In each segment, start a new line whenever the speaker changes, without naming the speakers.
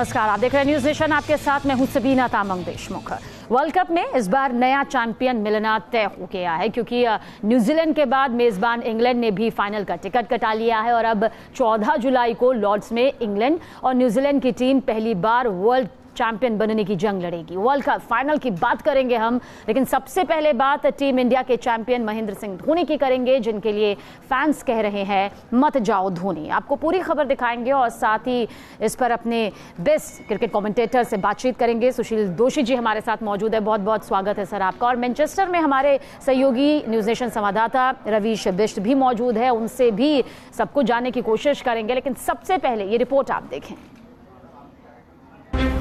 नमस्कार, आप देख रहे हैं न्यूज नेशन। आपके साथ मैं हूं सबीना तामंग देशमुख। वर्ल्ड कप में इस बार नया चैंपियन मिलना तय हो गया है, क्योंकि न्यूजीलैंड के बाद मेजबान इंग्लैंड ने भी फाइनल का टिकट कटा लिया है और अब 14 जुलाई को लॉर्ड्स में इंग्लैंड और न्यूजीलैंड की टीम पहली बार वर्ल्ड चैंपियन बनने की जंग लड़ेगी। वर्ल्ड कप फाइनल की बात करेंगे हम, लेकिन सबसे पहले बात टीम इंडिया के चैंपियन महेंद्र सिंह धोनी की करेंगे, जिनके लिए फैंस कह रहे हैं मत जाओ धोनी। आपको पूरी खबर दिखाएंगे और साथ ही इस पर अपने बेस्ट क्रिकेट कमेंटेटर से बातचीत करेंगे। सुशील दोषी जी हमारे साथ मौजूद है, बहुत बहुत स्वागत है सर आपका। और मैनचेस्टर में हमारे सहयोगी न्यूज नेशन संवाददाता रवीश बिष्ट भी मौजूद है, उनसे भी सब कुछ जानने की कोशिश करेंगे। लेकिन सबसे पहले ये रिपोर्ट आप देखें।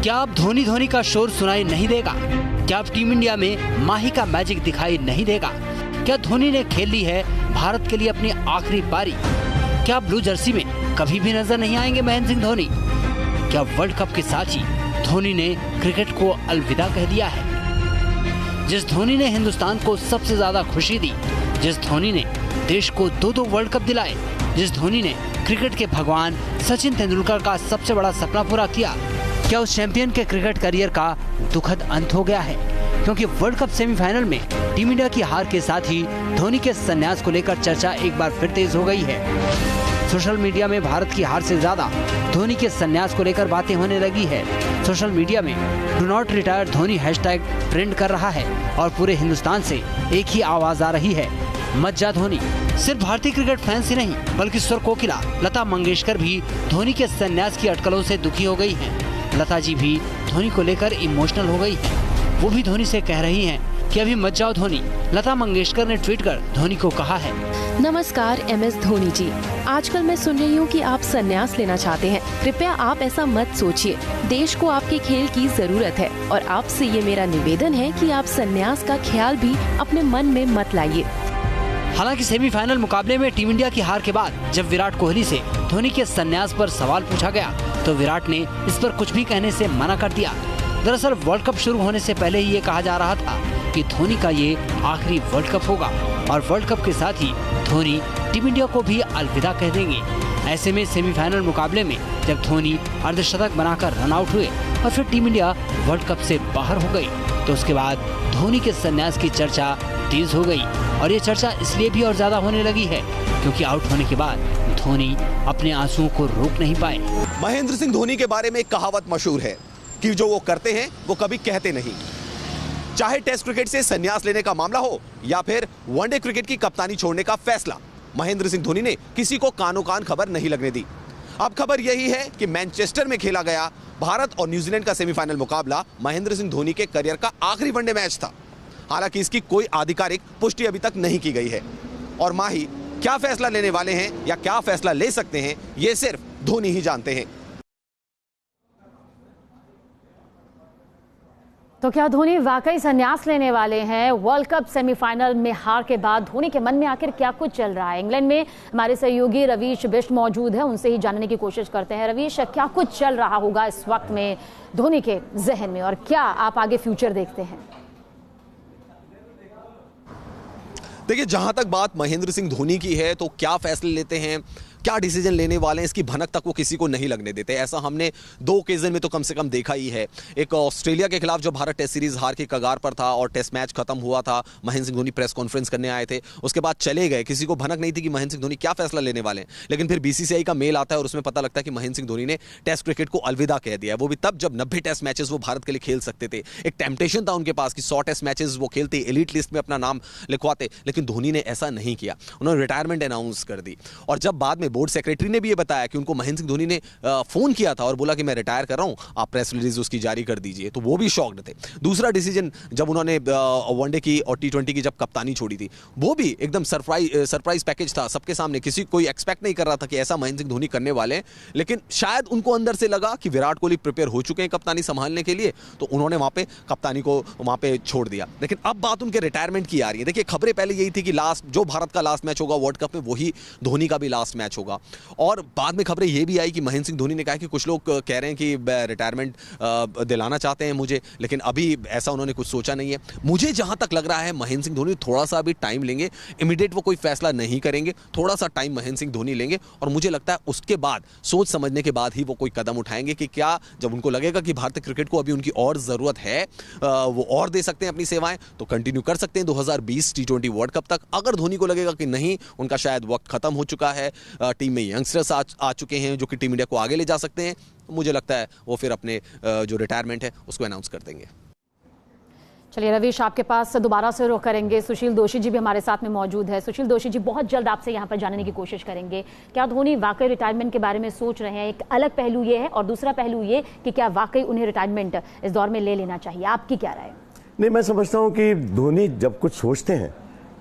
क्या अब धोनी का शोर सुनाई नहीं देगा? क्या अब टीम इंडिया में माही का मैजिक दिखाई नहीं देगा? क्या धोनी ने खेल ली है भारत के लिए अपनी आखिरी पारी? क्या ब्लू जर्सी में कभी भी नजर नहीं आएंगे महेंद्र सिंह धोनी? क्या वर्ल्ड कप के साथ ही धोनी ने क्रिकेट को अलविदा कह दिया है? जिस धोनी ने हिंदुस्तान को सबसे ज्यादा खुशी दी, जिस धोनी ने देश को 2 वर्ल्ड कप दिलाए, जिस धोनी ने क्रिकेट के भगवान सचिन तेंदुलकर का सबसे बड़ा सपना पूरा किया, क्या उस चैंपियन के क्रिकेट करियर का दुखद अंत हो गया है? क्योंकि वर्ल्ड कप सेमीफाइनल में टीम इंडिया की हार के साथ ही धोनी के संन्यास को लेकर चर्चा एक बार फिर तेज हो गई है। सोशल मीडिया में भारत की हार से ज्यादा धोनी के संन्यास को लेकर बातें होने लगी है। सोशल मीडिया में do not retire Dhoni hashtag trend कर रहा है और पूरे हिंदुस्तान से एक ही आवाज आ रही है, मत जा धोनी। सिर्फ भारतीय क्रिकेट फैंस ही नहीं, बल्कि स्वर कोकिला लता मंगेशकर भी धोनी के संन्यास की अटकलों से दुखी हो गई हैं। लता जी भी धोनी को लेकर इमोशनल हो गई है। वो भी धोनी से कह रही हैं कि अभी मत जाओ धोनी। लता मंगेशकर ने ट्वीट कर धोनी को कहा है,
नमस्कार MS धोनी जी, आजकल मैं सुन रही हूँ कि आप संन्यास लेना चाहते हैं। कृपया आप ऐसा मत सोचिए। देश को आपके खेल की जरूरत है और आपसे ये मेरा निवेदन है कि आप संन्यास का ख्याल भी अपने मन में मत लाइए।
हालांकि सेमीफाइनल मुकाबले में टीम इंडिया की हार के बाद जब विराट कोहली से धोनी के संन्यास पर सवाल पूछा गया तो विराट ने इस पर कुछ भी कहने से मना कर दिया। दरअसल वर्ल्ड कप शुरू होने से पहले ही ये कहा जा रहा था कि धोनी का ये आखिरी वर्ल्ड कप होगा और वर्ल्ड कप के साथ ही धोनी टीम इंडिया को भी अलविदा कह देंगे। ऐसे में सेमीफाइनल मुकाबले में जब धोनी अर्धशतक बनाकर रन आउट हुए और फिर टीम इंडिया वर्ल्ड कप से बाहर हो गई, तो उसके बाद धोनी के संन्यास की चर्चा तेज हो गई। और ये चर्चा इसलिए भी और ज्यादा होने लगी है क्योंकि आउट होने के बाद धोनी अपने आंसुओं को रोक नहीं पाए।
महेंद्र सिंह धोनी के बारे में एक कहावत मशहूर है कि जो वो करते हैं वो कभी कहते नहीं। चाहे टेस्ट क्रिकेट से संन्यास लेने का मामला हो या फिर वनडे क्रिकेट की कप्तानी छोड़ने का फैसला, महेंद्र सिंह धोनी ने किसी को कानो कान खबर नहीं लगने दी। अब खबर यही है कि मैनचेस्टर में खेला गया भारत और न्यूजीलैंड का सेमीफाइनल मुकाबला महेंद्र सिंह धोनी के करियर का आखिरी वनडे मैच था। हालांकि इसकी कोई आधिकारिक पुष्टि अभी तक नहीं की गई है और माही क्या फैसला लेने वाले हैं या क्या फैसला ले सकते हैं, ये सिर्फ धोनी ही जानते हैं।
तो क्या धोनी वाकई संन्यास लेने वाले हैं? वर्ल्ड कप सेमीफाइनल में हार के बाद धोनी के मन में आखिर क्या कुछ चल रहा है? इंग्लैंड में हमारे सहयोगी रवीश बिष्ट मौजूद है, उनसे ही जानने की कोशिश करते हैं। रवीश, क्या कुछ चल रहा होगा इस वक्त में धोनी के जहन में और क्या आप आगे फ्यूचर देखते हैं?
देखिए, जहां तक बात महेंद्र सिंह धोनी की है तो क्या फैसले लेते हैं, क्या डिसीजन लेने वाले हैं, इसकी भनक तक वो किसी को नहीं लगने देते। ऐसा हमने 2 ओकेजन में तो कम से कम देखा ही है। एक ऑस्ट्रेलिया के खिलाफ जब भारत टेस्ट सीरीज हार के कगार पर था और टेस्ट मैच खत्म हुआ था, महेंद्र सिंह धोनी प्रेस कॉन्फ्रेंस करने आए थे, उसके बाद चले गए। किसी को भनक नहीं थी कि महेंद्र सिंह धोनी क्या फैसला लेने वाले हैं। लेकिन फिर BCCI का मेल आता है और उसमें पता लगता है कि महेंद्र सिंह धोनी ने टेस्ट क्रिकेट को अलविदा कह दिया है। वो भी तब जब 90 टेस्ट मैचेस वो भारत के लिए खेल सकते थे। एक टेम्पटेशन था उनके पास कि 100 टेस्ट मैचेस वो खेलते, एलीट लिस्ट में अपना नाम लिखवाते, लेकिन धोनी ने ऐसा नहीं किया। उन्होंने रिटायरमेंट अनाउंस कर दी। और जब बाद में बोर्ड सेक्रेटरी ने ये बताया कि उनको महेंद्र सिंह धोनी ने फोन किया था और बोला कि मैं रिटायर कर रहा हूं, आप प्रेस रिलीज उसकी जारी कर दीजिए, तो वो भी शॉक्ड थे। दूसरा डिसीजन जब उन्होंने वनडे की और T20 की जब कप्तानी छोड़ी थी, वो भी एकदम सरप्राइज पैकेज था सबके सामने। कोई एक्सपेक्ट नहीं कर रहा था कि ऐसा महेंद्र सिंह धोनी करने वाले हैं, लेकिन शायद उनको अंदर से लगा कि विराट कोहली प्रिपेयर हो चुके हैं कप्तानी संभालने के लिए, तो उन्होंने वहां पे कप्तानी को वहां पे छोड़ दिया। लेकिन अब बात उनके रिटायरमेंट की आ रही है। देखिए, खबरें पहले यही थी कि लास्ट जो भारत का लास्ट मैच होगा वर्ल्ड कप में, वही धोनी का भी लास्ट मैच होगा। और बाद में खबरें ये भी आई कि महेंद्र सिंह धोनी ने कहा कि कुछ लोग कह रहे हैं कि रिटायरमेंट दिलाना चाहते हैं मुझे, लेकिन अभी ऐसा उन्होंने कुछ सोचा नहीं है। मुझे जहां तक लग रहा है महेंद्र सिंह धोनी थोड़ा सा अभी टाइम लेंगे, इमीडिएट वो कोई फैसला नहीं करेंगे, थोड़ा सा टाइम महेंद्र सिंह धोनी लेंगे और मुझे लगता है उसके बाद सोच समझने के बाद ही वो कोई कदम उठाएंगे कि क्या जब उनको लगेगा कि भारतीय क्रिकेट को अभी उनकी और जरूरत है, वो और दे सकते हैं अपनी सेवाएं, तो कंटिन्यू कर सकते हैं 2020 T20 वर्ल्ड कप तक। अगर धोनी को लगेगा कि नहीं, उनका शायद वक्त खत्म हो चुका है, टीम में यंगस्टर्स आ चुके हैं जो कि टीम इंडिया को आगे ले जा सकते हैं, मुझे लगता है वो फिर अपने जो रिटायरमेंट है उसको अनाउंस कर देंगे।
चलिए रवीश, आपके पास दोबारा से रुख करेंगे। सुशील दोषी जी भी हमारे साथ में मौजूद है। सुशील दोषी जी, बहुत जल्द आपसे यहाँ पर जानने की कोशिश करेंगे, क्या धोनी वाकई रिटायरमेंट के बारे में सोच रहे हैं? एक अलग पहलू ये है और दूसरा पहलू ये कि क्या वाकई उन्हें रिटायरमेंट इस दौर में ले लेना चाहिए? आपकी क्या राय?
नहीं, मैं समझता हूँ कि धोनी जब कुछ सोचते हैं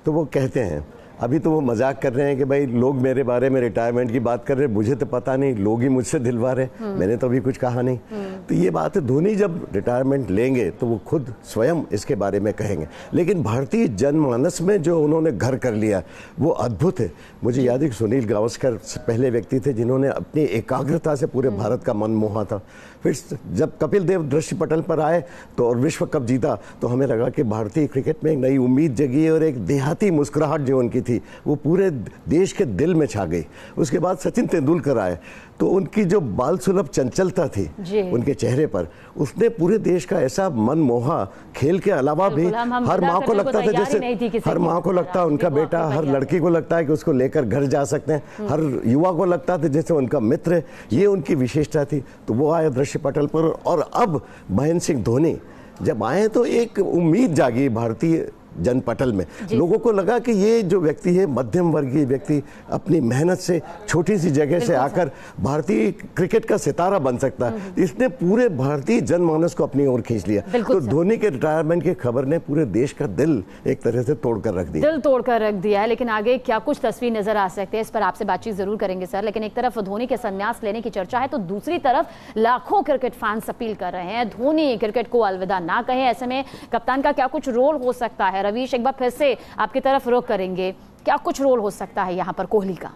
तो वो कहते हैं। अभी तो वो मजाक कर रहे हैं कि भाई लोग मेरे बारे में रिटायरमेंट की बात कर रहे हैं, मुझे तो पता नहीं, लोग ही मुझसे दिलवा रहे, मैंने तो अभी कुछ कहा नहीं। तो ये बात है, धोनी जब रिटायरमेंट लेंगे तो वो खुद स्वयं इसके बारे में कहेंगे। लेकिन भारतीय जनमानस में जो उन्होंने घर कर लिया वो अद्भुत है। मुझे याद है कि सुनील गावस्कर पहले व्यक्ति थे जिन्होंने अपनी एकाग्रता से पूरे भारत का मन मोहा था। फिर जब कपिल देव दृष्टि पटल पर आए तो और विश्व कप जीता तो हमें लगा कि भारतीय क्रिकेट में एक नई उम्मीद जगी और एक देहाती मुस्कुराहट जो उनकी थी वो पूरे देश के दिल में छा गई। उसके बाद सचिन तेंदुलकर आए तो उनकी जो बाल सुलभ चंचलता थी उनके चेहरे पर, उसने पूरे देश का ऐसा मन मोहा। खेल के अलावा भी हर माँ को लगता था, जैसे हर माँ को लगता है उनका बेटा, हर लड़की को लगता है कि उसको लेकर घर जा सकते हैं, हर युवा को लगता था जैसे उनका मित्र है। ये उनकी विशेषता थी। तो वो आए दृश्य पटल पर और अब महेंद्र सिंह धोनी जब आए तो एक उम्मीद जागी भारतीय जनपटल में। लोगों को लगा कि ये जो व्यक्ति है मध्यम वर्गीय व्यक्ति अपनी मेहनत से छोटी सी जगह से आकर भारतीय क्रिकेट का सितारा बन सकता है। इसने पूरे भारतीय जनमानस को अपनी ओर खींच लिया। तो धोनी के रिटायरमेंट की खबर ने पूरे देश का दिल एक तरह से तोड़कर रख दिया,
दिल तोड़कर रख दिया है। लेकिन आगे क्या कुछ तस्वीर नजर आ सकते हैं, इस पर आपसे बातचीत जरूर करेंगे सर। लेकिन एक तरफ धोनी के संन्यास लेने की चर्चा है तो दूसरी तरफ लाखों क्रिकेट फैंस अपील कर रहे हैं धोनी क्रिकेट को अलविदा ना कहें। ऐसे में कप्तान का क्या कुछ रोल हो सकता है? रवीश, एक बार फिर से आपकी तरफ रुख करेंगे, क्या कुछ रोल हो सकता है यहां पर कोहली का?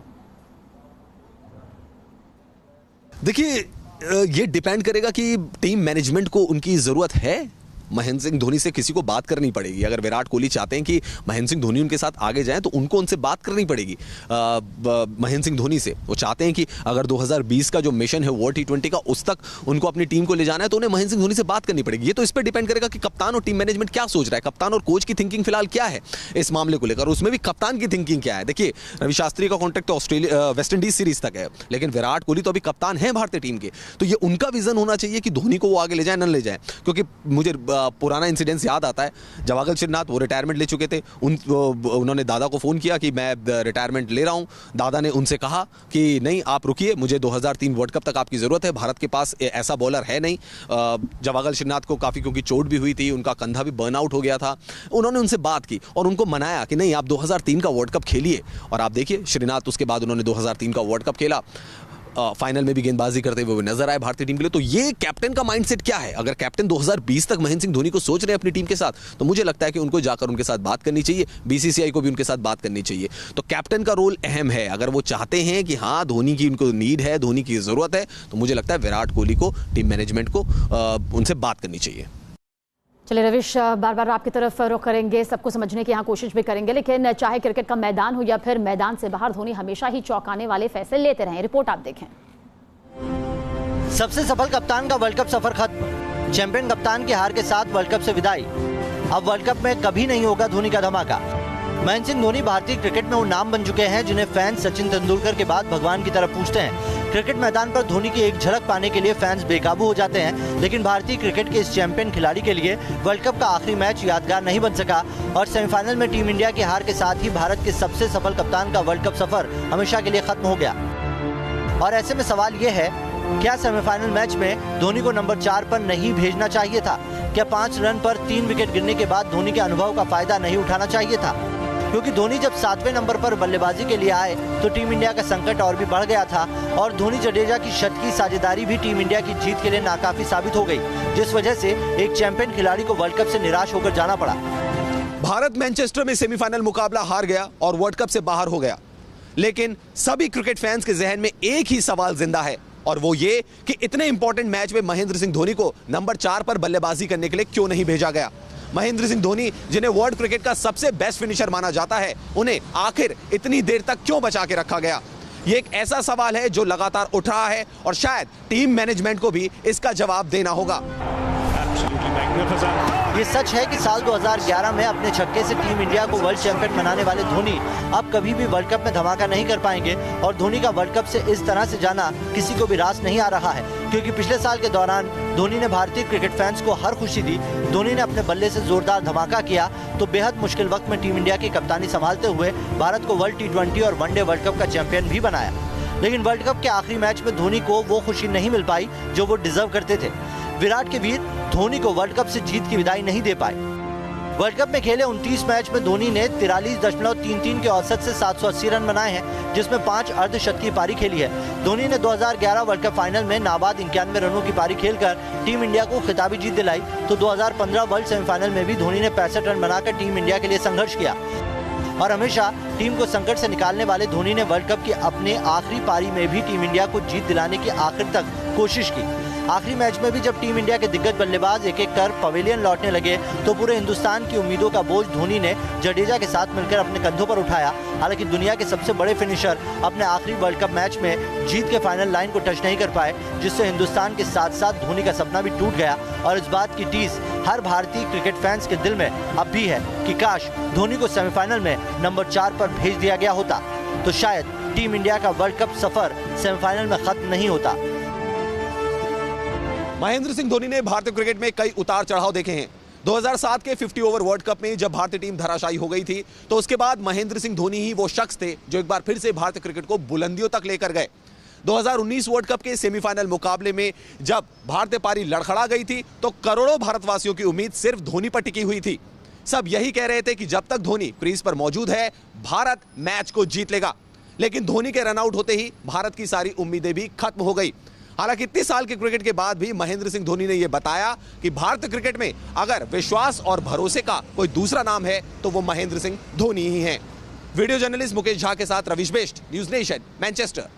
देखिए, ये डिपेंड करेगा कि टीम मैनेजमेंट को उनकी जरूरत है। महेंद्र सिंह धोनी से किसी को बात करनी पड़ेगी। अगर विराट कोहली चाहते हैं कि महेंद्र सिंह धोनी उनके साथ आगे जाएं तो उनको उनसे बात करनी पड़ेगी। महेंद्र सिंह धोनी से वो चाहते हैं कि अगर 2020 का जो मिशन है वर्ल्ड T20 का उस तक उनको अपनी टीम को ले जाना है तो उन्हें महेंद्र सिंह धोनी से बात करनी पड़ेगी। ये तो इस पर डिपेंड करेगा कि कप्तान और टीम मैनेजमेंट क्या सोच रहा है, कप्तान और कोच की थिंकिंग फिलहाल क्या है इस मामले को लेकर, उसमें भी कप्तान की थिंकिंग क्या है। देखिए, रवि शास्त्री का कॉन्ट्रैक्ट तो ऑस्ट्रेलिया वेस्ट इंडीज सीरीज तक है, लेकिन विराट कोहली तो अभी कप्तान है भारतीय टीम के। तो ये उनका विजन होना चाहिए कि धोनी को वो आगे ले जाए न ले जाए। क्योंकि मुझे पुराना इंसिडेंट याद आता है, जवागल श्रीनाथ वो रिटायरमेंट ले चुके थे, उन्होंने दादा को फोन किया कि मैं रिटायरमेंट ले रहा हूं। दादा ने उनसे कहा कि नहीं, आप रुकिए, मुझे 2003 वर्ल्ड कप तक आपकी जरूरत है, भारत के पास ऐसा बॉलर है नहीं। जवागल श्रीनाथ को काफी क्योंकि चोट भी हुई थी, उनका कंधा भी बर्न आउट हो गया था। उन्होंने उनसे बात की और उनको मनाया कि नहीं, आप 2003 का वर्ल्ड कप खेलिए। और आप देखिए, श्रीनाथ उसके बाद उन्होंने 2003 का वर्ल्ड कप खेला, फाइनल में भी गेंदबाजी करते हुए नजर आए भारतीय टीम के लिए। तो ये कैप्टन का माइंडसेट क्या है? अगर कैप्टन 2020 तक महेंद्र सिंह धोनी को सोच रहे हैं अपनी टीम के साथ, तो मुझे लगता है कि उनको जाकर उनके साथ बात करनी चाहिए, बीसीसीआई को भी उनके साथ बात करनी चाहिए। तो कैप्टन का रोल अहम है। अगर वो चाहते हैं कि हाँ, धोनी की उनको नीड है, धोनी की जरूरत है, तो मुझे लगता है विराट कोहली को, टीम मैनेजमेंट को उनसे बात करनी चाहिए।
चलिए रवीश, बार बार आपकी तरफ रुख करेंगे, सबको समझने की यहाँ कोशिश भी करेंगे। लेकिन चाहे क्रिकेट का मैदान हो या फिर मैदान से बाहर, धोनी हमेशा ही चौंकाने वाले फैसले लेते रहे। रिपोर्ट आप देखें।
सबसे सफल कप्तान का वर्ल्ड कप सफर खत्म। चैंपियन कप्तान की हार के साथ वर्ल्ड कप से विदाई। अब वर्ल्ड कप में कभी नहीं होगा धोनी का धमाका। महेंद्र सिंह धोनी भारतीय क्रिकेट में वो नाम बन चुके हैं जिन्हें फैंस सचिन तेंदुलकर के बाद भगवान की तरफ पूछते हैं। क्रिकेट मैदान पर धोनी की एक झलक पाने के लिए फैंस बेकाबू हो जाते हैं, लेकिन भारतीय क्रिकेट के इस चैंपियन खिलाड़ी के लिए वर्ल्ड कप का आखिरी मैच यादगार नहीं बन सका और सेमीफाइनल में टीम इंडिया की हार के साथ ही भारत के सबसे सफल कप्तान का वर्ल्ड कप सफर हमेशा के लिए खत्म हो गया। और ऐसे में सवाल ये है, क्या सेमीफाइनल मैच में धोनी को नंबर 4 पर नहीं भेजना चाहिए था? क्या 5 रन पर 3 विकेट गिरने के बाद धोनी के अनुभव का फायदा नहीं उठाना चाहिए था? क्योंकि धोनी जब 7वें नंबर पर बल्लेबाजी के लिए आए तो टीम इंडिया का संकट और भी बढ़ गया था और धोनी जडेजा की शतकीय साझेदारी भी टीम इंडिया की जीत के लिए नाकाफी साबित हो गई, जिस वजह से एक चैंपियन खिलाड़ी को वर्ल्ड कप से निराश होकर जाना पड़ा।
भारत मैनचेस्टर में सेमीफाइनल मुकाबला हार गया और वर्ल्ड कप से बाहर हो गया। लेकिन सभी क्रिकेट फैंस के जहन में एक ही सवाल जिंदा है, और वो ये कि इतने इंपॉर्टेंट मैच में महेंद्र सिंह धोनी को नंबर 4 पर बल्लेबाजी करने के लिए क्यों नहीं भेजा गया। महेंद्र सिंह धोनी, जिन्हें वर्ल्ड क्रिकेट का सबसे बेस्ट फिनिशर माना जाता है, उन्हें आखिर इतनी देर तक क्यों बचा के रखा गया। ये एक ऐसा सवाल है जो लगातार उठ रहा है और शायद टीम मैनेजमेंट को भी इसका जवाब देना होगा।
ये सच है कि साल 2011 में अपने छक्के से टीम इंडिया को वर्ल्ड चैंपियन बनाने वाले धोनी अब कभी भी वर्ल्ड कप में धमाका नहीं कर पाएंगे, और धोनी का वर्ल्ड कप से इस तरह से जाना किसी को भी रास नहीं आ रहा है, क्योंकि पिछले साल के दौरान धोनी ने भारतीय क्रिकेट फैंस को हर खुशी दी। धोनी ने अपने बल्ले से जोरदार धमाका किया तो बेहद मुश्किल वक्त में टीम इंडिया की कप्तानी संभालते हुए भारत को वर्ल्ड T20 और वनडे वर्ल्ड कप का चैंपियन भी बनाया। लेकिन वर्ल्ड कप के आखिरी मैच में धोनी को वो खुशी नहीं मिल पाई जो वो डिजर्व करते थे। विराट के वीर धोनी को वर्ल्ड कप से जीत की विदाई नहीं दे पाए। वर्ल्ड कप में खेले 29 मैच में धोनी ने 43.33 के औसत से 780 रन बनाए हैं, जिसमें 5 अर्धशतकीय पारी खेली है। धोनी ने 2011 वर्ल्ड कप फाइनल में नाबाद 91 रनों की पारी खेलकर टीम इंडिया को खिताबी जीत दिलाई, तो 2015 वर्ल्ड सेमीफाइनल में भी धोनी ने 65 रन बनाकर टीम इंडिया के लिए संघर्ष किया। और हमेशा टीम को संकट से निकालने वाले धोनी ने वर्ल्ड कप की अपने आखिरी पारी में भी टीम इंडिया को जीत दिलाने की आखिर तक कोशिश की। आखिरी मैच में भी जब टीम इंडिया के दिग्गज बल्लेबाज एक एक कर पवेलियन लौटने लगे तो पूरे हिंदुस्तान की उम्मीदों का बोझ धोनी ने जडेजा के साथ मिलकर अपने कंधों पर उठाया। हालांकि दुनिया के सबसे बड़े फिनिशर अपने आखिरी वर्ल्ड कप मैच में जीत के फाइनल लाइन को टच नहीं कर पाए, जिससे हिंदुस्तान के साथ साथ धोनी का सपना भी टूट गया। और इस बात की टीस हर भारतीय क्रिकेट फैंस के दिल में अब भी है कि काश धोनी को सेमीफाइनल में नंबर 4 पर भेज दिया गया होता, तो शायद टीम इंडिया का वर्ल्ड कप सफर सेमीफाइनल में खत्म नहीं होता।
महेंद्र सिंह धोनी ने भारतीय क्रिकेट में कई उतार चढ़ाव देखे हैं। 2007 के 50 ओवर वर्ल्ड कप में जब भारतीय टीम धराशायी हो गई थी, तो उसके बाद महेंद्र सिंह धोनी ही वो शख्स थे जो एक बार फिर से भारतीय क्रिकेट को बुलंदियों तक लेकर गए। 2019 वर्ल्ड कप के सेमीफाइनल मुकाबले में जब भारतीय पारी लड़खड़ा गई थी, तो करोड़ों भारतवासियों की उम्मीद सिर्फ धोनी पर टिकी हुई थी। सब यही कह रहे थे कि जब तक धोनी क्रीज पर मौजूद है, भारत मैच को जीत लेगा। लेकिन धोनी के रनआउट होते ही भारत की सारी उम्मीदें भी खत्म हो गई। हालांकि 30 साल के क्रिकेट के बाद भी महेंद्र सिंह धोनी ने यह बताया कि भारतीय क्रिकेट में अगर विश्वास और भरोसे का कोई दूसरा नाम है तो वो महेंद्र सिंह धोनी ही हैं। वीडियो जर्नलिस्ट मुकेश झा के साथ रविश बेस्ट, न्यूज नेशन, मैनचेस्टर।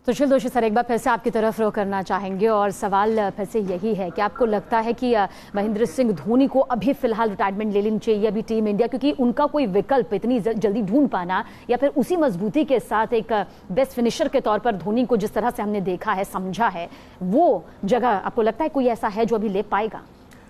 सुशील दोषी सर, एक बार फिर से आपकी तरफ रुख करना चाहेंगे और सवाल फिर से यही है कि आपको लगता है कि महेंद्र सिंह धोनी को अभी फिलहाल रिटायरमेंट ले लेनी चाहिए अभी टीम इंडिया, क्योंकि उनका कोई विकल्प इतनी जल्दी ढूंढ पाना या फिर उसी मजबूती के साथ एक बेस्ट फिनिशर के तौर पर धोनी को जिस तरह से हमने देखा है, समझा है, वो जगह आपको लगता है कोई ऐसा है जो अभी ले पाएगा?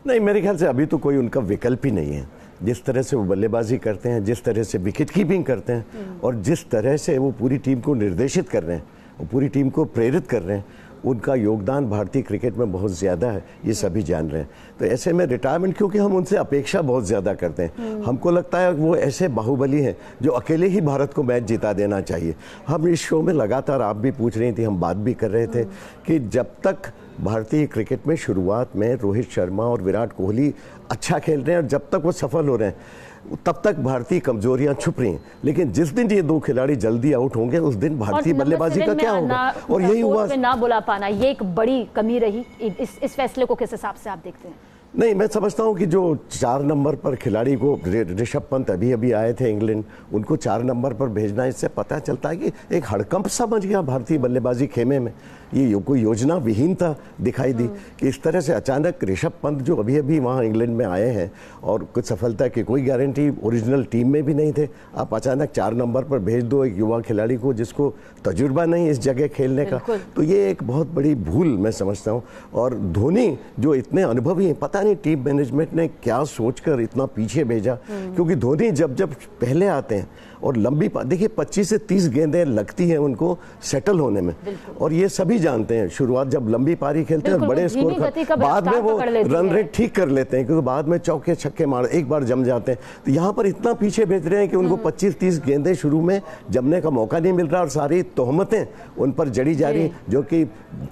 नहीं, मेरे ख्याल से अभी तो कोई उनका विकल्प ही नहीं है। जिस तरह से वो बल्लेबाजी करते हैं, जिस तरह से विकेट कीपिंग करते हैं और जिस तरह से वो पूरी टीम को निर्देशित कर रहे हैं, वो पूरी टीम को प्रेरित कर रहे हैं, उनका योगदान भारतीय क्रिकेट में बहुत ज़्यादा है, ये सभी जान रहे हैं। तो ऐसे में रिटायरमेंट, क्योंकि हम उनसे अपेक्षा बहुत ज़्यादा करते हैं, हमको लगता है वो ऐसे बाहुबली हैं जो अकेले ही भारत को मैच जिता देना चाहिए। हम इस शो में लगातार, आप भी पूछ रही थी, हम बात भी कर रहे थे कि जब तक भारतीय क्रिकेट में शुरुआत में रोहित शर्मा और विराट कोहली अच्छा खेल रहे हैं और जब तक वो सफल हो रहे हैं, तब तक भारतीय कमजोरियां छुप रही हैं। लेकिन जिस दिन ये दो खिलाड़ी जल्दी आउट होंगे, उस दिन भारतीय बल्लेबाजी का क्या होगा? और यही हुआ,
ना बुला पाना ये एक बड़ी कमी रही। इस फैसले को किस हिसाब से आप देखते हैं?
नहीं, मैं समझता हूं कि जो 4 नंबर पर खिलाड़ी को, ऋषभ पंत अभी आए थे इंग्लैंड, उनको 4 नंबर पर भेजना, इससे पता चलता है कि एक हड़कंप समझ गया भारतीय बल्लेबाजी खेमे में। ये कोई योजना विहीनता दिखाई दी कि इस तरह से अचानक ऋषभ पंत जो अभी वहाँ इंग्लैंड में आए हैं और कुछ सफलता की कोई गारंटी ओरिजिनल टीम में भी नहीं थे, आप अचानक 4 नंबर पर भेज दो एक युवा खिलाड़ी को जिसको तजुर्बा नहीं इस जगह खेलने का। तो ये एक बहुत बड़ी भूल मैं समझता हूँ। और धोनी जो इतने अनुभवी हैं, पता नहीं टीम मैनेजमेंट ने क्या सोचकर इतना पीछे भेजा, क्योंकि धोनी जब पहले आते हैं और लंबी, देखिए 25 से 30 गेंदें लगती हैं उनको सेटल होने में, और ये सभी जानते हैं। शुरुआत जब लंबी पारी खेलते हैं और बड़े स्कोर, बाद में वो रन रेट ठीक कर लेते हैं, क्योंकि बाद में चौके छक्के मार एक बार जम जाते हैं। तो यहाँ पर इतना पीछे भेज रहे हैं कि उनको 25-30 गेंदें शुरू में जमने का मौका नहीं मिल रहा और सारी तोहमतें उन पर जड़ी जा रही, जो कि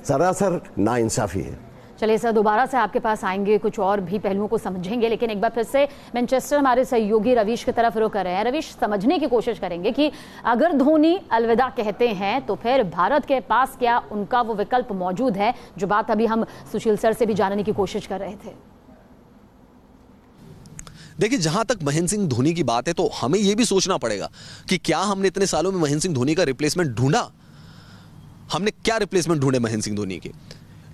सरासर नाइंसाफी है।
चलिए सर, दोबारा से आपके पास आएंगे, कुछ और भी पहलुओं को समझेंगे, लेकिन एक बार फिर से मैनचेस्टर हमारे सहयोगी रविश की तरफ रुख कर रहे हैं। रविश, समझने की कोशिश करेंगे कि अगर धोनी अलविदा कहते हैं तो फिर भारत के पास क्या उनका वो विकल्प मौजूद है, जो बात अभी हम सुशील सर से भी जानने की कोशिश कर रहे थे।
देखिए, जहां तक महेंद्र सिंह धोनी की बात है तो हमें यह भी सोचना पड़ेगा कि क्या हमने इतने सालों में महेंद्र सिंह धोनी का रिप्लेसमेंट ढूंढा? हमने क्या रिप्लेसमेंट ढूंढे महेंद्र सिंह धोनी के?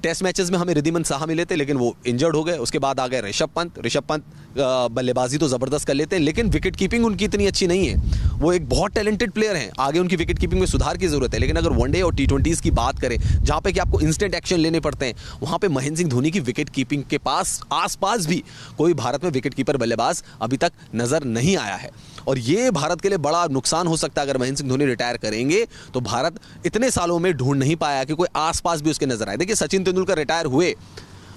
टेस्ट मैचेस में हमें रिद्धिमान साहा मिले थे, लेकिन वो इंजर्ड हो गए। उसके बाद आ गए ऋषभ पंत बल्लेबाजी तो जबरदस्त कर लेते हैं, लेकिन विकेट कीपिंग उनकी इतनी अच्छी नहीं है। वो एक बहुत टैलेंटेड प्लेयर हैं, आगे उनकी विकेट कीपिंग में सुधार की जरूरत है। लेकिन अगर वनडे और T20s की बात करें, जहां पे कि आपको इंस्टेंट एक्शन लेने पड़ते हैं, वहां पे महेंद्र सिंह धोनी की विकेट कीपिंग के पास आसपास भी कोई भारत में विकेट कीपर बल्लेबाज अभी तक नजर नहीं आया है। और ये भारत के लिए बड़ा नुकसान हो सकता है। अगर महेंद्र सिंह धोनी रिटायर करेंगे तो भारत इतने सालों में ढूंढ नहीं पाया कि कोई आसपास भी उसके नजर आए। देखिए, सचिन तेंदुलकर रिटायर हुए,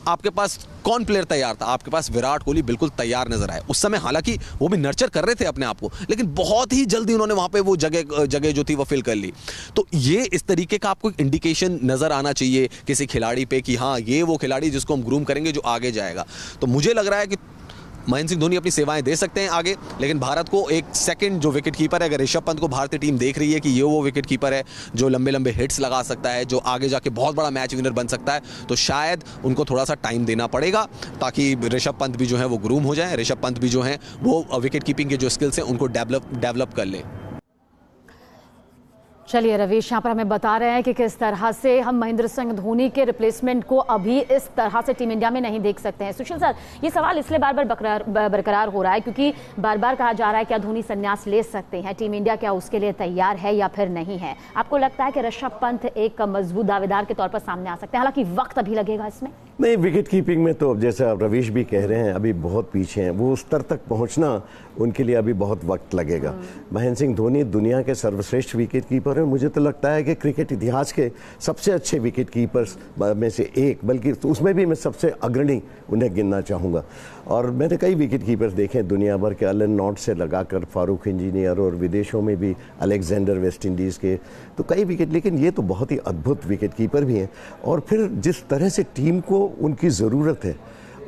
आपके पास कौन प्लेयर तैयार था? आपके पास विराट कोहली बिल्कुल तैयार नजर आए। उस समय हालांकि वो भी नर्चर कर रहे थे अपने आप को, लेकिन बहुत ही जल्दी उन्होंने वहां पे वो जगह जो थी वो फिल कर ली। तो ये इस तरीके का आपको इंडिकेशन नजर आना चाहिए किसी खिलाड़ी पे कि हाँ, ये वो खिलाड़ी जिसको हम ग्रूम करेंगे जो आगे जाएगा। तो मुझे लग रहा है कि महेंद्र सिंह धोनी अपनी सेवाएं दे सकते हैं आगे, लेकिन भारत को एक सेकंड जो विकेट कीपर है, अगर ऋषभ पंत को भारतीय टीम देख रही है कि ये वो विकेट कीपर है जो लंबे लंबे हिट्स लगा सकता है, जो आगे जाके बहुत बड़ा मैच विनर बन सकता है, तो शायद उनको थोड़ा सा टाइम देना पड़ेगा ताकि ऋषभ पंत भी जो है वो ग्रूम हो जाए, ऋषभ पंत भी जो है वो विकेट कीपिंग के जो स्किल्स हैं उनको डेवलप कर ले।
चलिए, रवीश यहाँ पर हमें बता रहे हैं कि किस तरह से हम महेंद्र सिंह धोनी के रिप्लेसमेंट को अभी इस तरह से टीम इंडिया में नहीं देख सकते हैं। सुशील सर, ये सवाल इसलिए बार बार बरकरार हो रहा है क्योंकि बार बार कहा जा रहा है क्या धोनी संन्यास ले सकते हैं, टीम इंडिया क्या उसके लिए तैयार है या फिर नहीं है? आपको लगता है कि ऋषभ पंत एक मजबूत दावेदार के तौर पर सामने आ सकते हैं? हालांकि वक्त अभी लगेगा इसमें।
नहीं, विकेट कीपिंग में तो जैसा रवीश भी कह रहे हैं अभी बहुत पीछे हैं, वो उस स्तर तक पहुंचना उनके लिए अभी बहुत वक्त लगेगा। महेंद्र सिंह धोनी दुनिया के सर्वश्रेष्ठ विकेट कीपर हैं। मुझे तो लगता है कि क्रिकेट इतिहास के सबसे अच्छे विकेट कीपर्स में से एक, बल्कि उसमें भी मैं सबसे अग्रणी उन्हें गिनना चाहूँगा। और मैंने कई विकेट कीपर्स देखे दुनिया भर के, एलन नॉट से लगाकर फारूक इंजीनियर, और विदेशों में भी अलेक्जेंडर वेस्ट इंडीज़ के, तो कई विकेट, लेकिन ये तो बहुत ही अद्भुत विकेट कीपर भी हैं। और फिर जिस तरह से टीम को उनकी ज़रूरत है,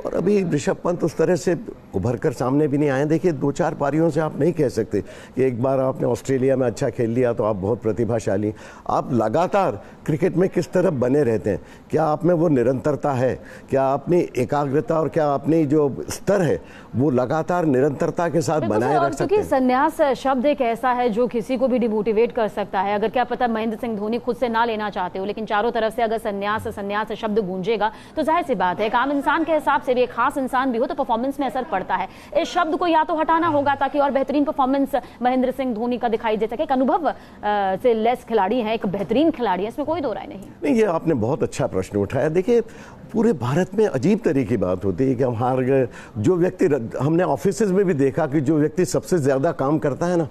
और अभी ऋषभ पंत उस तरह से उभर कर सामने भी नहीं आए। देखिए, 2-4 पारियों से आप नहीं कह सकते कि एक बार आपने ऑस्ट्रेलिया में अच्छा खेल लिया तो आप बहुत प्रतिभाशाली। आप लगातार क्रिकेट में किस तरह बने रहते हैं, क्या आप में वो निरंतरता है, क्या अपनी एकाग्रता और क्या अपनी जो स्तर है वो लगातार निरंतरता के साथ बनाए रख सकते हैं।
संन्यास शब्द एक ऐसा है जो किसी को भी डिमोटिवेट कर सकता है। अगर क्या पता महेंद्र सिंह धोनी खुद से ना लेना चाहते हो, लेकिन चारों तरफ से अगर संन्यास शब्द गूंजेगा तो जाहिर सी बात है, एक आम इंसान के हिसाब से भी, एक खास इंसान भी हो तो परफॉर्मेंस में असर पड़ता है। इस शब्द को या तो हटाना होगा ताकि और बेहतरीन परफॉर्मेंस महेंद्र सिंह धोनी का दिखाई दे सके। एक अनुभव से लेस खिलाड़ी है, एक बेहतरीन खिलाड़ी है, इसमें कोई दो राय नहीं।
ये आपने बहुत अच्छा प्रश्न उठाया। देखिए, पूरे भारत में अजीब तरह की बात होती है कि हमारे जो व्यक्ति, हमने ऑफिसेज में भी देखा कि जो व्यक्ति सबसे ज्यादा काम करता है ना,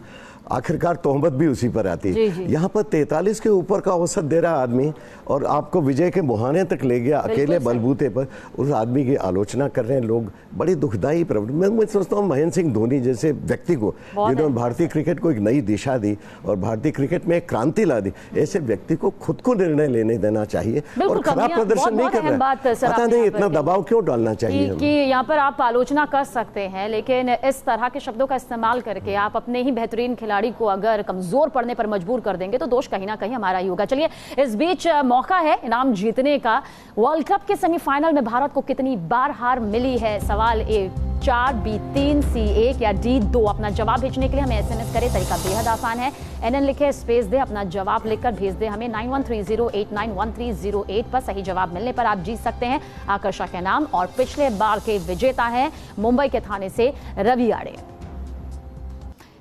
आखिरकार तोहमत भी उसी पर आती है। यहाँ पर 43 के ऊपर का औसत दे रहा आदमी और आपको विजय के मुहाने तक ले गया अकेले बलबूते पर, उस आदमी की आलोचना कर रहे हैं लोग। बड़ी दुखदाई प्रवृत्ति। मैं सोचता हूँ महेंद्र सिंह धोनी जैसे व्यक्ति को, जिन्होंने भारतीय क्रिकेट को एक नई दिशा दी और भारतीय क्रिकेट में एक क्रांति ला दी, ऐसे व्यक्ति को खुद को निर्णय लेने देना चाहिए और खराब प्रदर्शन नहीं करना। पता नहीं इतना दबाव क्यों डालना चाहिए
कि यहाँ पर आप आलोचना कर सकते हैं, लेकिन इस तरह के शब्दों का इस्तेमाल करके आप अपने ही बेहतरीन खिलाड़ी को अगर कमजोर पड़ने पर मजबूर कर देंगे तो दोष कहीं ना कहीं हमारा ही होगा। चलिए, इस बीच मौका है इनाम जीतने का। वर्ल्ड कप के सेमीफाइनल में भारत को कितनी बार हार मिली है? सवाल ए 4, B 3, C 1 या D 2। अपना जवाब भेजने के लिए हमें SMS करें, तरीका बेहद आसान है। NN लिखे, स्पेस दे, अपना जवाब लिखकर भेज दे हमें 9130891308 पर। सही जवाब मिलने पर आप जीत सकते हैं आकर्षक इनाम। और पिछले बार के विजेता हैं मुंबई के थाने से रवि आड़े।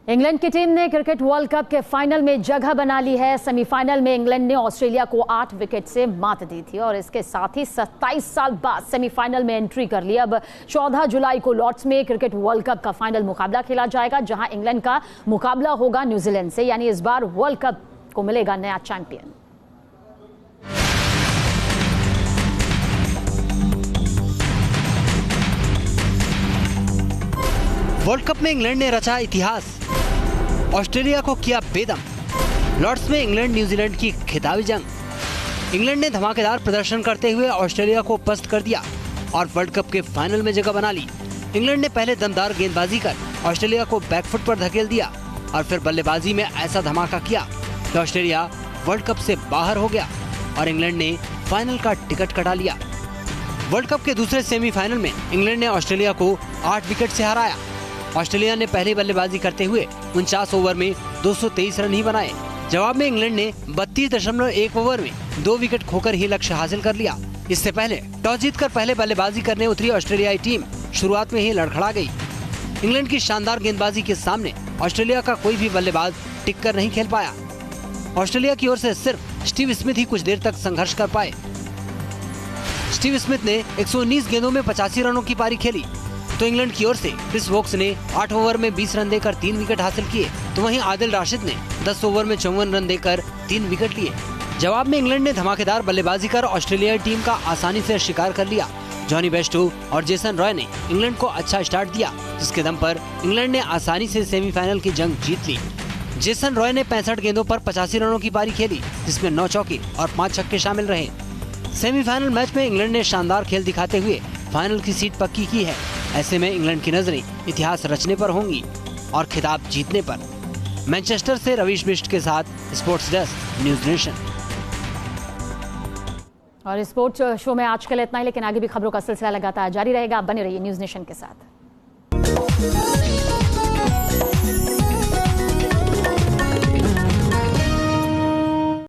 इंग्लैंड की टीम ने क्रिकेट वर्ल्ड कप के फाइनल में जगह बना ली है। सेमीफाइनल में इंग्लैंड ने ऑस्ट्रेलिया को 8 विकेट से मात दी थी और इसके साथ ही 27 साल बाद सेमीफाइनल में एंट्री कर ली। अब 14 जुलाई को लॉर्ड्स में क्रिकेट वर्ल्ड कप का फाइनल मुकाबला खेला जाएगा, जहां इंग्लैंड का मुकाबला होगा न्यूजीलैंड से। यानी इस बार वर्ल्ड कप को मिलेगा नया चैंपियन।
वर्ल्ड कप में इंग्लैंड ने रचा इतिहास, ऑस्ट्रेलिया को किया बेदम। लॉर्ड्स में इंग्लैंड न्यूजीलैंड की खिताबी जंग। इंग्लैंड ने धमाकेदार प्रदर्शन करते हुए ऑस्ट्रेलिया को पस्त कर दिया और वर्ल्ड कप के फाइनल में जगह बना ली। इंग्लैंड ने पहले दमदार गेंदबाजी कर ऑस्ट्रेलिया को बैकफुट पर धकेल दिया और फिर बल्लेबाजी में ऐसा धमाका किया कि ऑस्ट्रेलिया वर्ल्ड कप से बाहर हो गया और इंग्लैंड ने फाइनल का टिकट कटा लिया। वर्ल्ड कप के दूसरे सेमीफाइनल में इंग्लैंड ने ऑस्ट्रेलिया को 8 विकेट से हराया ऑस्ट्रेलिया ने पहले बल्लेबाजी करते हुए 49 ओवर में 223 रन ही बनाए। जवाब में इंग्लैंड ने 32.1 ओवर में 2 विकेट खोकर ही लक्ष्य हासिल कर लिया। इससे पहले टॉस जीतकर पहले बल्लेबाजी करने उतरी ऑस्ट्रेलियाई टीम शुरुआत में ही लड़खड़ा गई। इंग्लैंड की शानदार गेंदबाजी के सामने ऑस्ट्रेलिया का कोई भी बल्लेबाज टिक कर नहीं खेल पाया। ऑस्ट्रेलिया की ओर से सिर्फ स्टीव स्मिथ ही कुछ देर तक संघर्ष कर पाए। स्टीव स्मिथ ने 119 गेंदों में 85 रनों की पारी खेली, तो इंग्लैंड की ओर से क्रिस वोक्स ने 8 ओवर में 20 रन देकर 3 विकेट हासिल किए, तो वहीं आदिल राशिद ने 10 ओवर में 54 रन देकर 3 विकेट लिए। जवाब में इंग्लैंड ने धमाकेदार बल्लेबाजी कर ऑस्ट्रेलियाई टीम का आसानी से शिकार कर लिया। जॉनी बेस्टो और जेसन रॉय ने इंग्लैंड को अच्छा स्टार्ट दिया, जिसके दम पर इंग्लैंड ने आसानी से सेमीफाइनल की जंग जीत ली। जेसन रॉय ने 65 गेंदों पर 85 रनों की पारी खेली, जिसमें 9 चौके और 5 छक्के शामिल रहे। सेमीफाइनल मैच में इंग्लैंड ने शानदार खेल दिखाते हुए फाइनल की सीट पक्की की है। ऐसे में इंग्लैंड की नजरें इतिहास रचने पर होंगी और खिताब जीतने पर। मैनचेस्टर से रवीश बिष्ट के साथ स्पोर्ट्स डेस्क, न्यूज नेशन।
और स्पोर्ट्स शो में आज के लिए इतना ही, लेकिन आगे भी खबरों का सिलसिला लगातार जारी रहेगा। बने रहिए न्यूज नेशन के साथ।